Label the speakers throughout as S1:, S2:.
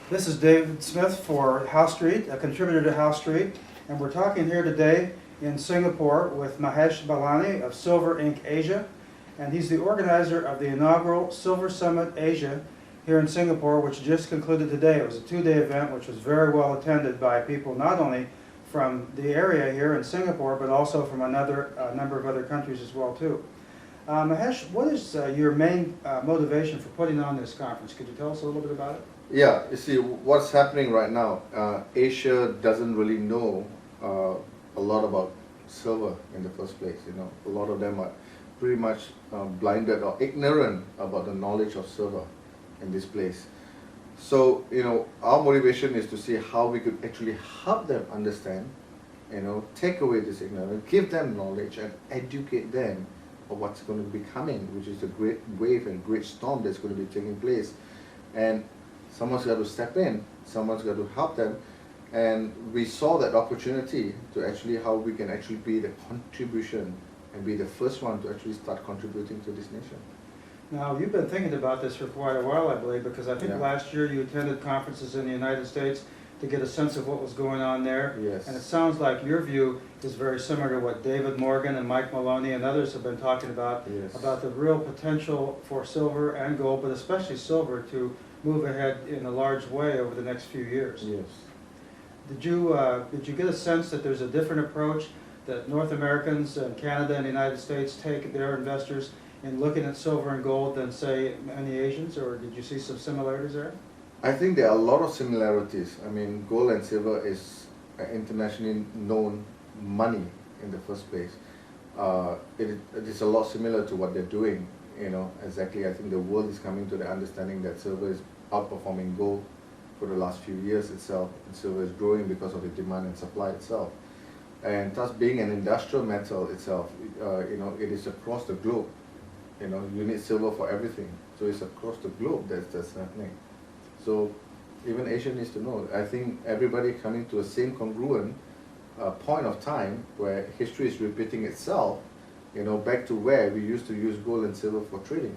S1: This is David Smith for House Street, a contributor to House Street, and we're talking here today in Singapore with Mahesh Balani of Silver Inc. Asia, and he's the organizer of the inaugural Silver Summit Asia here in Singapore, which just concluded today. It was a two-day event which was very well attended by people not only from the area here in Singapore, but also from a number of other countries as well too. Mahesh, what is your main motivation for putting on this conference? Could you tell us a little bit about it?
S2: Yeah, you see, what's happening right now, Asia doesn't really know a lot about silver in the first place. You know, a lot of them are pretty much blinded or ignorant about the knowledge of silver in this place. So, you know, our motivation is to see how we could actually help them understand, you know, take away this ignorance, give them knowledge and educate them of what's going to be coming, which is a great wave and great storm that's going to be taking place. And someone's got to step in, someone's got to help them, and we saw that opportunity to actually how we can actually be the contribution and be the first one to actually start contributing to this nation.
S1: Now, you've been thinking about this for quite a while, I believe, because I think
S2: Yeah.
S1: last year you attended conferences in the United States to get a sense of what was going on there.
S2: Yes.
S1: And it sounds like your view is very similar to what David Morgan and Mike Maloney and others have been talking about
S2: Yes.
S1: the real potential for silver and gold, but especially silver, to move ahead in a large way over the next few years.
S2: Yes.
S1: Did you get a sense that there's a different approach that North Americans and Canada and the United States take their investors in looking at silver and gold than, say, many Asians, or did you see some similarities there?
S2: I think there are a lot of similarities. I mean, gold and silver is internationally known money in the first place. It is a lot similar to what they're doing, you know, exactly. I think the world is coming to the understanding that silver is outperforming gold for the last few years itself, and silver is growing because of the demand and supply itself. And thus being an industrial metal itself, you know, it is across the globe. You know, you need silver for everything. So it's across the globe that's happening. So even Asia needs to know. I think everybody coming to a same congruent point of time where history is repeating itself, you know, back to where we used to use gold and silver for trading.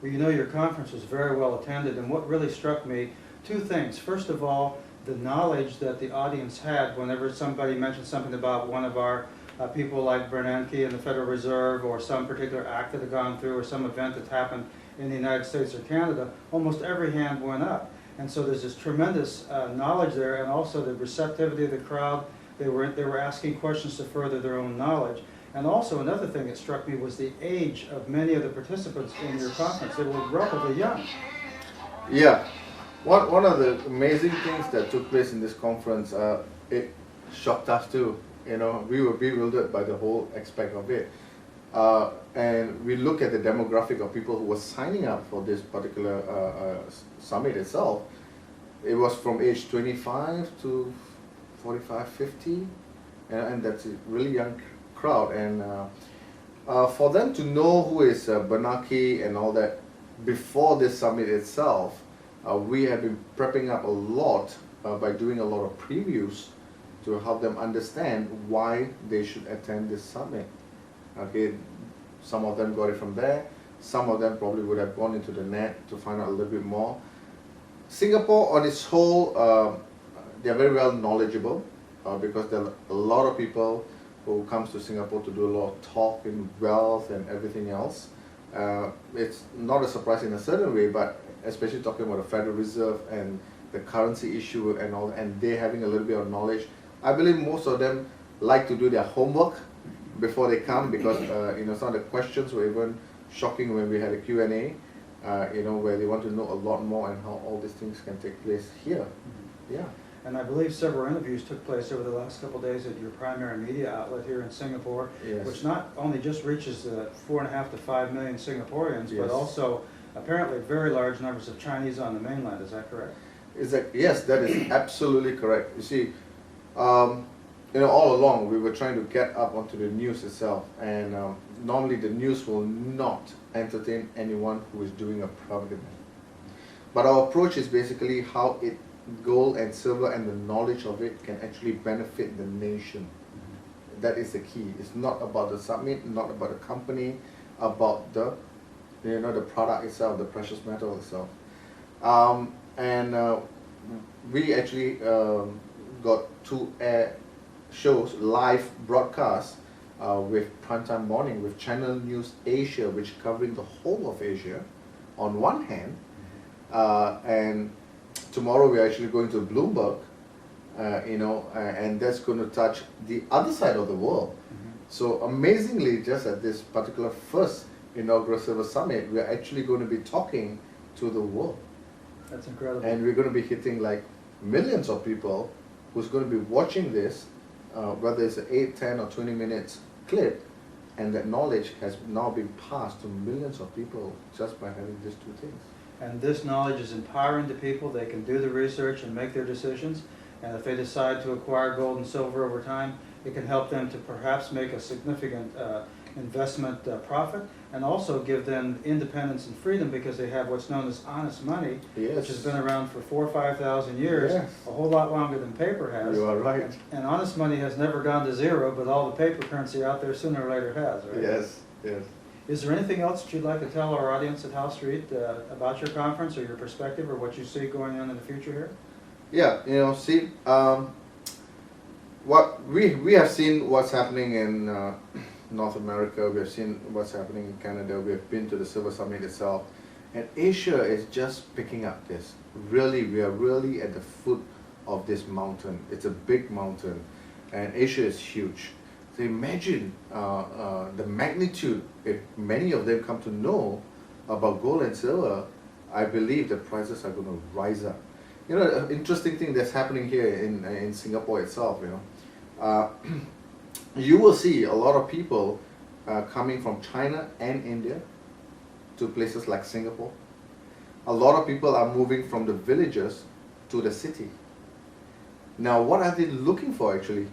S1: Well, you know, your conference was very well attended, and what really struck me, two things. First of all, the knowledge that the audience had whenever somebody mentioned something about one of our people like Bernanke and the Federal Reserve, or some particular act that had gone through, or some event that's happened in the United States or Canada, almost every hand went up. And so there's this tremendous knowledge there, and also the receptivity of the crowd. They were asking questions to further their own knowledge. And also another thing that struck me was the age of many of the participants in your conference. They were relatively young.
S2: Yeah. One of the amazing things that took place in this conference, it shocked us too. You know, we were bewildered by the whole aspect of it. And we look at the demographic of people who were signing up for this particular summit itself. It was from age 25 to 45, 50, and that's a really young crowd. And for them to know who is Bernanke and all that before this summit itself, we have been prepping up a lot by doing a lot of previews to help them understand why they should attend this summit. Okay, some of them got it from there. Some of them probably would have gone into the net to find out a little bit more. Singapore on its whole, they are very well knowledgeable because there are a lot of people who comes to Singapore to do a lot of talk in wealth and everything else. It's not a surprise in a certain way, but especially talking about the Federal Reserve and the currency issue and all, and they having a little bit of knowledge. I believe most of them like to do their homework before they come, because you know, some of the questions were even shocking when we had a Q&A, you know, where they want to know a lot more and how all these things can take place here. Yeah.
S1: And I believe several interviews took place over the last couple of days at your primary media outlet here in Singapore,
S2: Yes.
S1: which not only just reaches the 4.5 to 5 million Singaporeans,
S2: Yes.
S1: but also apparently very large numbers of Chinese on the mainland. Is that correct?
S2: Yes, that is absolutely correct. You see, you know, all along we were trying to get up onto the news itself, and normally the news will not entertain anyone who is doing a propaganda. But our approach is basically how gold and silver and the knowledge of it can actually benefit the nation. That is the key. It's not about the summit, not about the company, about the, you know, the product itself, the precious metal itself. and we actually got 2 air shows, live broadcasts with Primetime Morning with Channel News Asia, which covering the whole of Asia on one hand, and tomorrow we're actually going to Bloomberg, and that's going to touch the other side of the world. So amazingly, just at this particular first inaugural Silver Summit, we're actually going to be talking to the world.
S1: That's incredible.
S2: And we're going to be hitting like millions of people who's going to be watching this, whether it's an 8, 10 or 20 minutes clip, and that knowledge has now been passed to millions of people just by having these 2 things.
S1: And this knowledge is empowering to people. They can do the research and make their decisions. And if they decide to acquire gold and silver over time, it can help them to perhaps make a significant investment profit, and also give them independence and freedom, because they have what's known as honest money,
S2: Yes.
S1: which has been around for 4,000 or 5,000 years,
S2: Yes.
S1: a whole lot longer than paper has.
S2: You are right.
S1: And honest money has never gone to zero, but all the paper currency out there sooner or later has, right?
S2: Yes, yes.
S1: Is there anything else that you'd like to tell our audience at House Street about your conference, or your perspective, or what you see going on in the future here?
S2: Yeah, see, what we have seen what's happening in North America, we have seen what's happening in Canada, we have been to the Silver Summit itself, and Asia is just picking up this. Really, we are really at the foot of this mountain. It's a big mountain, and Asia is huge. So imagine the magnitude. If many of them come to know about gold and silver, I believe the prices are going to rise up. You know, an interesting thing that's happening here in Singapore itself, you will see a lot of people coming from China and India to places like Singapore. A lot of people are moving from the villages to the city. Now, what are they looking for actually?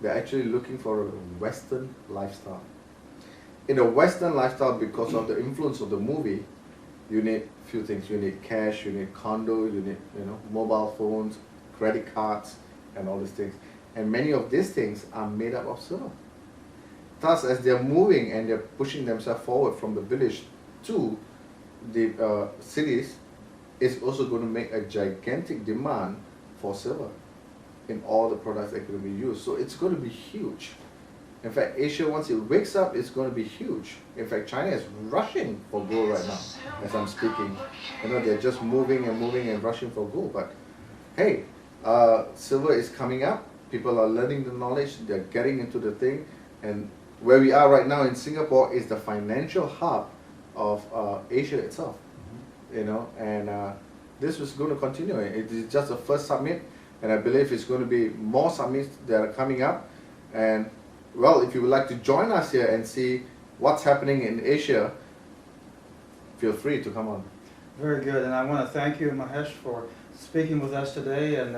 S2: They're actually looking for a Western lifestyle. In a Western lifestyle, because of the influence of the movie, you need a few things. You need cash, you need condo, you need mobile phones, credit cards, and all these things. And many of these things are made up of silver. Thus, as they're moving and they're pushing themselves forward from the village to the cities, it's also going to make a gigantic demand for silver in all the products that are going to be used. So it's going to be huge. In fact, Asia, once it wakes up, it's going to be huge. In fact, China is rushing for gold right now, as I'm speaking. They're just moving and rushing for gold. But hey, silver is coming up. People are learning the knowledge. They're getting into the thing. And where we are right now in Singapore is the financial hub of Asia itself. And this is going to continue. It is just the first summit, and I believe it's going to be more summits that are coming up. And well, if you would like to join us here and see what's happening in Asia, feel free to come on.
S1: Very good, and I want to thank you, Mahesh, for speaking with us today, and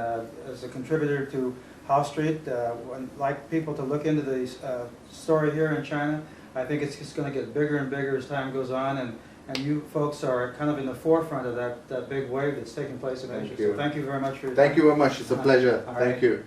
S1: as a contributor to House Street. I'd like people to look into the story here in China. I think it's just going to get bigger and bigger as time goes on, and you folks are kind of in the forefront of that big wave that's taking place in Asia. So thank you very much for your time.
S2: Thank you very much. It's a pleasure.
S1: All
S2: Thank
S1: right.
S2: you.